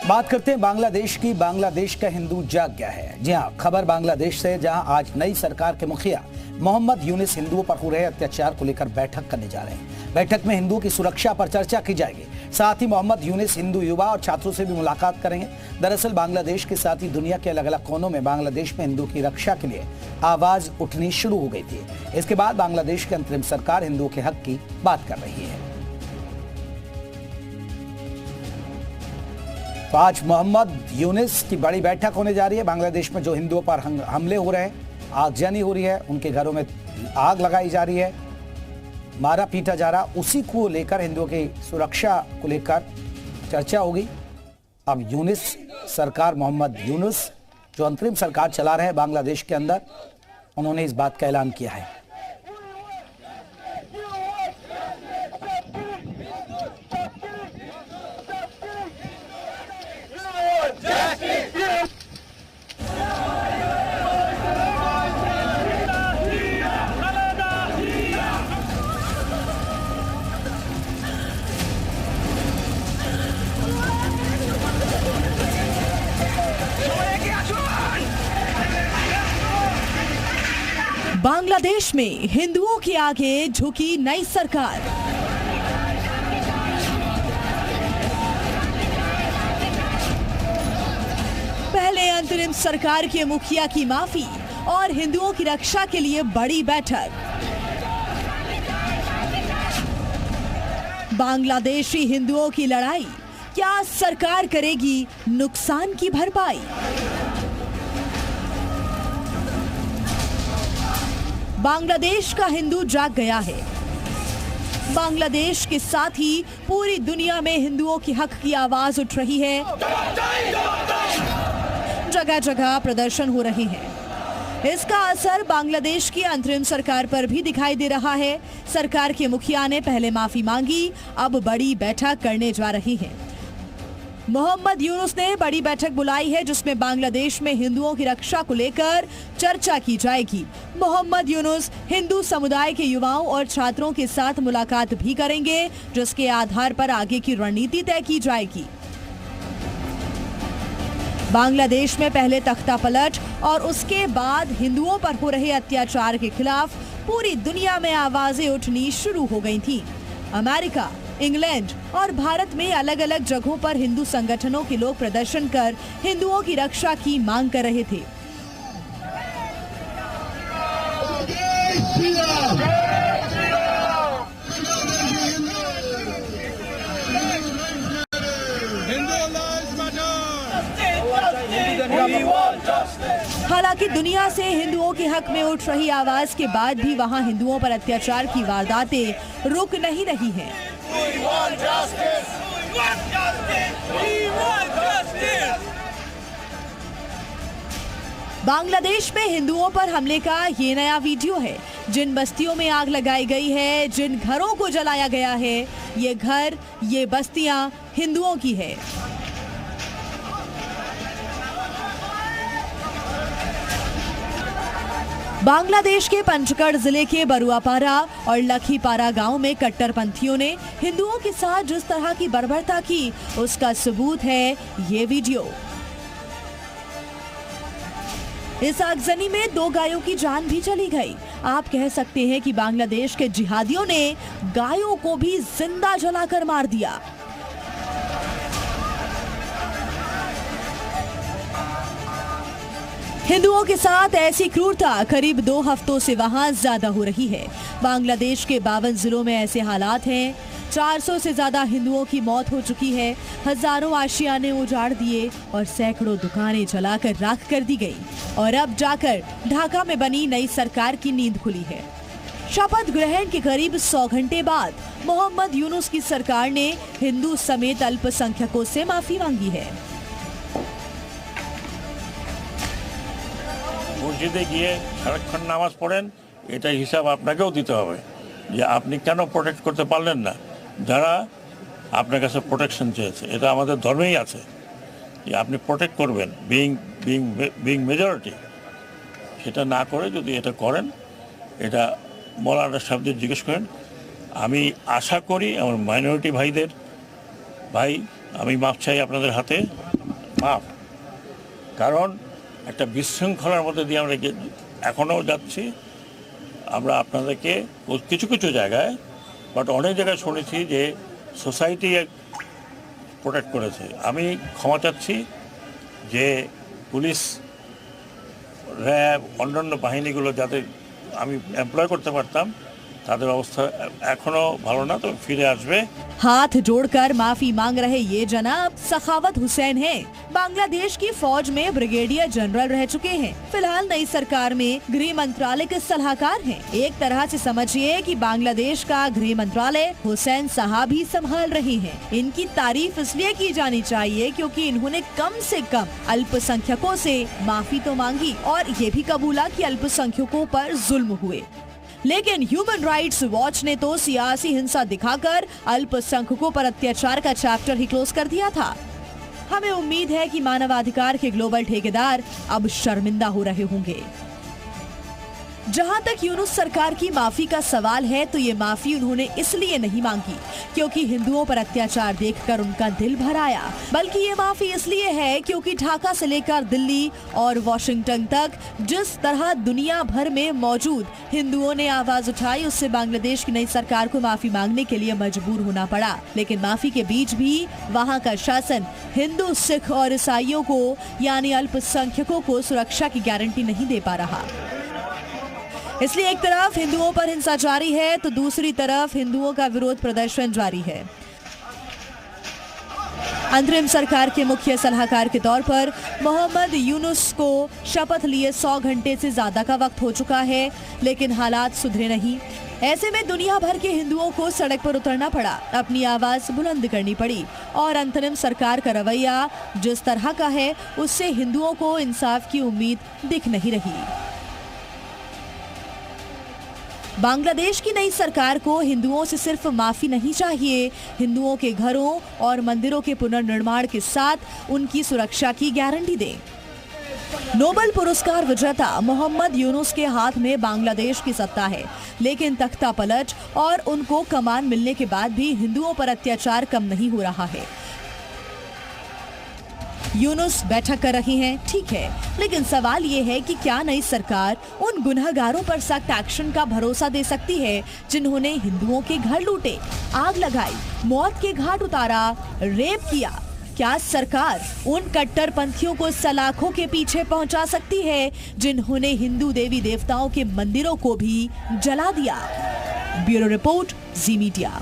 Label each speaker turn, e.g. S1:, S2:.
S1: बात करते हैं बांग्लादेश की। बांग्लादेश का हिंदू जाग गया है। जी हां, खबर बांग्लादेश से, जहां आज नई सरकार के मुखिया मोहम्मद यूनुस हिंदुओं पर हो रहे अत्याचार को लेकर बैठक करने जा रहे हैं। बैठक में हिंदुओं की सुरक्षा पर चर्चा की जाएगी। साथ ही मोहम्मद यूनुस हिंदू युवा और छात्रों से भी मुलाकात करेंगे। दरअसल बांग्लादेश के साथ ही दुनिया के अलग अलग कोनों में बांग्लादेश में हिंदुओं की रक्षा के लिए आवाज उठनी शुरू हो गई थी। इसके बाद बांग्लादेश की अंतरिम सरकार हिंदुओं के हक की बात कर रही है। तो आज मोहम्मद यूनुस की बड़ी बैठक होने जा रही है। बांग्लादेश में जो हिंदुओं पर हमले हो रहे हैं, आगजनी हो रही है, उनके घरों में आग लगाई जा रही है, मारा पीटा जा रहा, उसी को लेकर हिंदुओं की सुरक्षा को लेकर चर्चा होगी। अब यूनुस सरकार, मोहम्मद यूनुस जो अंतरिम सरकार चला रहे हैं बांग्लादेश के अंदर, उन्होंने इस बात का ऐलान किया है।
S2: बांग्लादेश में हिंदुओं के आगे झुकी नई सरकार। पहले अंतरिम सरकार के मुखिया की माफी और हिंदुओं की रक्षा के लिए बड़ी बैठक। बांग्लादेशी हिंदुओं की लड़ाई, क्या सरकार करेगी नुकसान की भरपाई? बांग्लादेश का हिंदू जाग गया है। बांग्लादेश के साथ ही पूरी दुनिया में हिंदुओं के हक की आवाज उठ रही है। जगह जगह प्रदर्शन हो रहे हैं। इसका असर बांग्लादेश की अंतरिम सरकार पर भी दिखाई दे रहा है। सरकार के मुखिया ने पहले माफी मांगी, अब बड़ी बैठक करने जा रही है। मोहम्मद यूनुस ने बड़ी बैठक बुलाई है, जिसमें बांग्लादेश में हिंदुओं की रक्षा को लेकर चर्चा की जाएगी। मोहम्मद यूनुस हिंदू समुदाय के युवाओं और छात्रों के साथ मुलाकात भी करेंगे, जिसके आधार पर आगे की रणनीति तय की जाएगी। बांग्लादेश में पहले तख्ता पलट और उसके बाद हिंदुओं पर हो रहे अत्याचार के खिलाफ पूरी दुनिया में आवाजें उठनी शुरू हो गई थी। अमेरिका, इंग्लैंड और भारत में अलग अलग जगहों पर हिंदू संगठनों के लोग प्रदर्शन कर हिंदुओं की रक्षा की मांग कर रहे थे। हालांकि दुनिया से हिंदुओं के हक में उठ रही आवाज के बाद भी वहां हिंदुओं पर अत्याचार की वारदातें रुक नहीं रही हैं। बांग्लादेश में हिंदुओं पर हमले का ये नया वीडियो है। जिन बस्तियों में आग लगाई गई है, जिन घरों को जलाया गया है, ये घर, ये बस्तियां हिंदुओं की है। बांग्लादेश के पंचगढ़ जिले के बरुआपारा और लखीपारा गांव में कट्टरपंथियों ने हिंदुओं के साथ जिस तरह की बर्बरता की, उसका सबूत है ये वीडियो। इस आगजनी में 2 गायों की जान भी चली गई। आप कह सकते हैं कि बांग्लादेश के जिहादियों ने गायों को भी जिंदा जलाकर मार दिया। हिंदुओं के साथ ऐसी क्रूरता करीब 2 हफ्तों से वहां ज्यादा हो रही है। बांग्लादेश के 52 जिलों में ऐसे हालात हैं। 400 से ज्यादा हिंदुओं की मौत हो चुकी है। हजारों आशियाने उजाड़ दिए और सैकड़ों दुकानें जलाकर राख कर दी गई। और अब जाकर ढाका में बनी नई सरकार की नींद खुली है। शपथ ग्रहण के करीब 100 घंटे बाद मोहम्मद यूनुस की सरकार ने हिंदू समेत अल्पसंख्यकों से माफी मांगी है।
S3: মসজিদে গিয়ে সারাক্ষণ নামাজ পড়েন, এটা হিসাব আপনাকেও দিতে হবে যে আপনি কেন প্রোটেক্ট করতে পারলেন না যারা আপনার কাছে প্রোটেকশন চেয়েছে। এটা আমাদের ধর্মেই আছে যে আপনি প্রোটেক্ট করবেন, বিং মেজরিটি। সেটা না করে যদি এটা করেন, এটা মৌলানা সাহেবদের জিজ্ঞেস করেন। আমি আশা করি আমার মাইনরিটি ভাইদের, ভাই আমি মাপ চাই আপনাদের হাতে। মাফ, কারণ একটা বিশৃঙ্খলার মধ্যে দিয়ে আমরা এখনও যাচ্ছি। আমরা আপনাদেরকে কিছু কিছু জায়গায়, বাট অনেক জায়গায় শুনেছি যে সোসাইটি প্রোটেক্ট করেছে। আমি ক্ষমা চাচ্ছি যে পুলিশ, র্যাব, অন্যান্য বাহিনীগুলো যাদের আমি এমপ্লয় করতে পারতাম, তাদের অবস্থা এখনো ভালো না, তো ফিরে আসবে।
S2: हाथ जोड़कर माफी मांग रहे ये जनाब सखावत हुसैन हैं। बांग्लादेश की फौज में ब्रिगेडियर जनरल रह चुके हैं। फिलहाल नई सरकार में गृह मंत्रालय के सलाहकार हैं। एक तरह से समझिए कि बांग्लादेश का गृह मंत्रालय हुसैन साहब ही संभाल रहे हैं। इनकी तारीफ इसलिए की जानी चाहिए क्योंकि इन्होंने कम से कम अल्पसंख्यकों से माफी तो मांगी और ये भी कबूला कि अल्पसंख्यकों पर जुल्म हुए। लेकिन ह्यूमन राइट्स वॉच ने तो सियासी हिंसा दिखाकर अल्पसंख्यकों पर अत्याचार का चैप्टर ही क्लोज कर दिया था। हमें उम्मीद है कि मानवाधिकार के ग्लोबल ठेकेदार अब शर्मिंदा हो रहे होंगे। जहां तक यूनुस सरकार की माफी का सवाल है तो ये माफी उन्होंने इसलिए नहीं मांगी क्योंकि हिंदुओं पर अत्याचार देखकर उनका दिल भर आया, बल्कि ये माफी इसलिए है क्योंकि ढाका से लेकर दिल्ली और वॉशिंगटन तक जिस तरह दुनिया भर में मौजूद हिंदुओं ने आवाज उठाई, उससे बांग्लादेश की नई सरकार को माफी मांगने के लिए मजबूर होना पड़ा। लेकिन माफी के बीच भी वहाँ का शासन हिंदू, सिख और ईसाइयों को यानी अल्पसंख्यकों को सुरक्षा की गारंटी नहीं दे पा रहा। इसलिए एक तरफ हिंदुओं पर हिंसा जारी है तो दूसरी तरफ हिंदुओं का विरोध प्रदर्शन जारी है। अंतरिम सरकार के मुख्य सलाहकार के तौर पर मोहम्मद यूनुस को शपथ लिए 100 घंटे से ज्यादा का वक्त हो चुका है, लेकिन हालात सुधरे नहीं। ऐसे में दुनिया भर के हिंदुओं को सड़क पर उतरना पड़ा, अपनी आवाज बुलंद करनी पड़ी और अंतरिम सरकार का रवैया जिस तरह का है उससे हिंदुओं को इंसाफ की उम्मीद दिख नहीं रही। बांग्लादेश की नई सरकार को हिंदुओं से सिर्फ माफी नहीं चाहिए, हिंदुओं के घरों और मंदिरों के पुनर्निर्माण के साथ उनकी सुरक्षा की गारंटी दें। नोबेल पुरस्कार विजेता मोहम्मद यूनुस के हाथ में बांग्लादेश की सत्ता है, लेकिन तख्ता पलट और उनको कमान मिलने के बाद भी हिंदुओं पर अत्याचार कम नहीं हो रहा है। यूनुस बैठक कर रही हैं, ठीक है, लेकिन सवाल ये है कि क्या नई सरकार उन गुनहगारों पर सख्त एक्शन का भरोसा दे सकती है जिन्होंने हिंदुओं के घर लूटे, आग लगाई, मौत के घाट उतारा, रेप किया? क्या सरकार उन कट्टरपंथियों को सलाखों के पीछे पहुंचा सकती है जिन्होंने हिंदू देवी देवताओं के मंदिरों को भी जला दिया? ब्यूरो रिपोर्ट, जी मीडिया।